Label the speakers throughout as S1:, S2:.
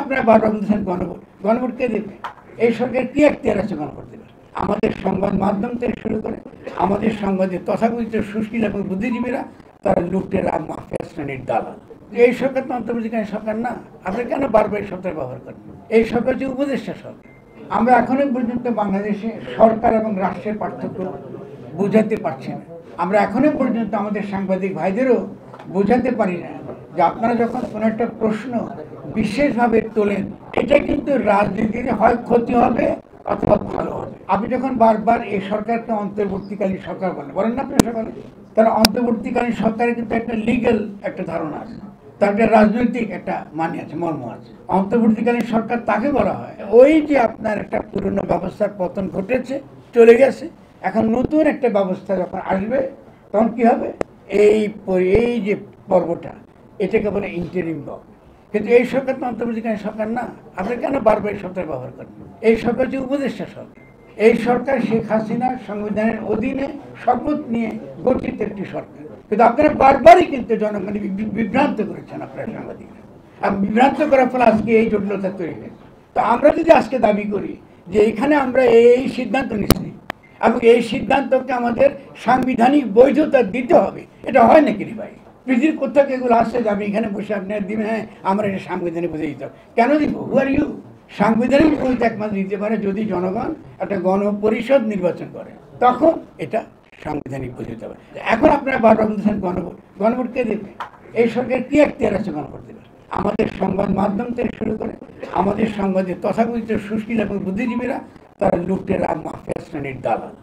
S1: আপনারা বারবার বলতেছেন গণভোট, গণভোট কে দেবে? এই সরকার কি এখতিয়ার আছে গণভোট দেবে? আমাদের সংবাদ মাধ্যম থেকে শুরু করে আমাদের সংবাদের তথাকথিত সুশীল এবং বুদ্ধিজীবীরা তারা লুটেরা মাফিয়া শ্রেণীর দালাল। এই সরকার তো অন্তর্বর্তীকালীন সরকার না, আপনি কেন বারবার এই শব্দ ব্যবহার করেন? এই সরকার যে উপদেষ্টা সরকার। আমরা এখনো পর্যন্ত বাংলাদেশে সরকার এবং রাষ্ট্রের পার্থক্য বোঝাতে পারছি না। আমরা এখনো পর্যন্ত আমাদের সাংবাদিক ভাইদেরও বোঝাতে পারি না যে আপনারা যখন কোনো একটা প্রশ্ন বিশেষভাবে তোলেন, এটা কিন্তু রাজনীতির হয় ক্ষতি হবে অথবা ভালো হবে। আপনি যখন বারবার এই সরকারকে অন্তর্বর্তীকালীন সরকার বলেন না, আপনি সকালে তারা অন্তর্বর্তীকালীন সরকারের কিন্তু একটা লিগ্যাল একটা ধারণা আছে, তার একটা রাজনৈতিক একটা মানে আছে, মর্ম আছে। অন্তর্বর্তীকালীন সরকার তাকে বলা হয় ওই যে আপনার একটা পুরনো ব্যবস্থার পতন ঘটেছে, চলে গেছে, এখন নতুন একটা ব্যবস্থা যখন আসবে তখন কি হবে, এই যে পর্বটা এটাকে বলে ইন্টারিম গভর্নমেন্ট। কিন্তু এই সরকার তো অন্তর্বর্তীকালীন সরকার না, আপনি কেন বারবার এই শব্দের ব্যবহার করেন? এই সরকার যে উপদেষ্টা সরকার, এই সরকার শেখ হাসিনা সংবিধানের অধীনে শপথ নিয়ে গঠিত একটি সরকার। কিন্তু আপনারা বারবারই কিন্তু জনগণকে বিভ্রান্ত করেছেন আপনারা সাংবাদিকরা, আর বিভ্রান্ত করার ফলে আজকে এই জটিলতা তৈরি হয়েছে। তো আমরা যদি আজকে দাবি করি যে এখানে আমরা এই সিদ্ধান্ত নিচ্ছি এবং এই সিদ্ধান্তকে আমাদের সাংবিধানিক বৈধতা দিতে হবে, এটা হয় নাকি রে ভাই? পৃথিবীর কোথাও এগুলো আসছে যে আমি এখানে বসে আপনার দিন, হ্যাঁ আমরা এটা সাংবিধানিক বুঝে দিতে হবে, কেন দিব? হু আর ইউ? সাংবিধানিক বৈধ একমাত্র দিতে পারে যদি জনগণ একটা গণপরিষদ নির্বাচন করে, তখন এটা সাংবিধানিক বৈধ দিতে পারে। এখন আপনারা বারবার বলতেছেন গণভোট, গণভোট কে দেবে? এই সরকার কি এখতিয়ার আছে গণভোট দেবে? আমাদের সংবাদ মাধ্যম থেকে শুরু করে আমাদের সংবাদের তথাকথিত সুশীল এবং বুদ্ধিজীবীরা তারা লুটেরা মাফিয়া শ্রেণীর দালাল।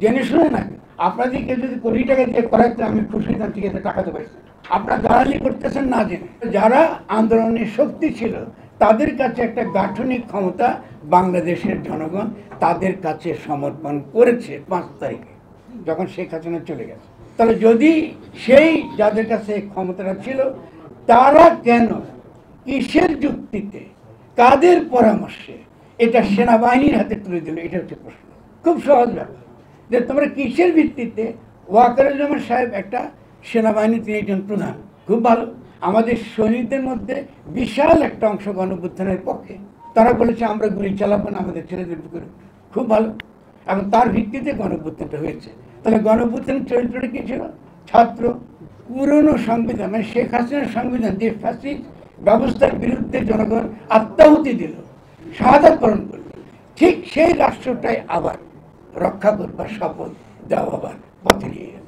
S1: জেনে শুনে না, আপনাদেরকে যদি কোটি টাকা দিয়ে করাইতে আমি খুশি হতাম, ঠিক আছে, টাকা তো পাইছেন, আপনারা দালালি করতেছেন না জেনে। যারা আন্দোলনের শক্তি ছিল তাদের কাছে একটা গাঠনিক ক্ষমতা বাংলাদেশের জনগণ তাদের কাছে সমর্পণ করেছে 5 তারিখে যখন শেখ হাসিনা চলে গেছে। তাহলে যদি সেই যাদের কাছে ক্ষমতাটা ছিল তারা কেন, কিসের যুক্তিতে, কাদের পরামর্শে এটা সেনাবাহিনীর হাতে তুলে দিল? এটা হচ্ছে প্রশ্ন। খুব সহজ ব্যাপার যে তোমরা কিসের ভিত্তিতে, ওয়াকারুজ্জামান সাহেব একটা সেনাবাহিনী, তিনি একজন প্রধান, খুব ভালো, আমাদের সৈনিকদের মধ্যে বিশাল একটা অংশ গণঅভ্যুত্থানের পক্ষে, তারা বলেছে আমরা গুলি চালাবো না, আমাদের ছেলেদের বুকে, খুব ভালো, এবং তার ভিত্তিতে গণঅভ্যুত্থানটা হয়েছে। তাহলে গণঅভ্যুত্থানের চরিত্রটা কি ছিল? ছাত্র, পুরনো সংবিধান মানে শেখ হাসিনার সংবিধান যে ফ্যাসিস্ট ব্যবস্থার বিরুদ্ধে জনগণ আত্মাহুতি দিল, শাহাদাত বরণ করল, ঠিক সেই রাষ্ট্রটাই আবার রক্ষা করবার শপথ দেওয়াবার পথে নিয়ে গেল।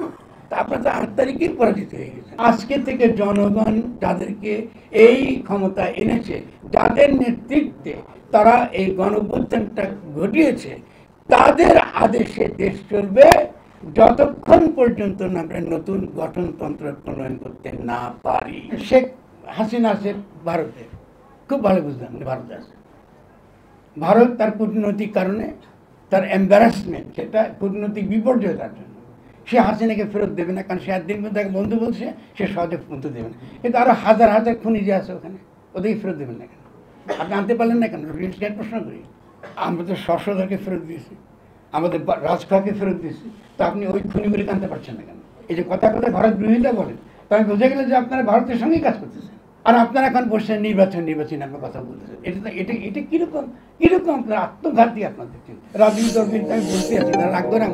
S1: আপনার তো 8 তারিখেই পরাজিত হয়ে গেছে। আজকে থেকে জনগণ যাদেরকে এই ক্ষমতা এনেছে, যাদের নেতৃত্বে তারা এই গণঅভ্যুত্থানটা ঘটিয়েছে, তাদের আদেশে দেশ চলবে যতক্ষণ পর্যন্ত না আমরা নতুন গঠনতন্ত্র প্রণয়ন করতে না পারি। শেখ হাসিনা আছে ভারতে, খুব ভালো বুঝলাম, ভারতে আছে। ভারত তার কূটনৈতিক কারণে, তার এম্বারাসমেন্ট, সেটা কূটনৈতিক বিপর্যয় তার জন্য সে হাসিনাকে ফেরত দেবে না, কারণ সে একদিন তাকে বন্ধু বলছে, সে সহজে বন্ধু দেবে না। কিন্তু আরো হাজার হাজার খুনি যে আছে ওখানে, ওদেরকে ফেরত দেবেন না কেন? আপনি আনতে পারলেন না কেন? প্রশ্ন করি, আমরা তো শশধরকে ফেরত দিয়েছি, আমাদের রাজখাকে ফেরত দিয়েছি, তো আপনি ওই খুনিগুলিকে আনতে পারছেন না কেন? এই যে কথা কথা ভারত বিরোধিতা বলেন, তো আমি বুঝে গেলে যে আপনারা ভারতের সঙ্গেই কাজ করতেছেন, আর আপনারা এখন বসছেন নির্বাচন আপনার কথা বলতেছেন। এটা কিরকম আপনার আত্মঘাতী আপনাদের রাজনীতি দলকে আমি বলতে আছি, তারা রাখবে না।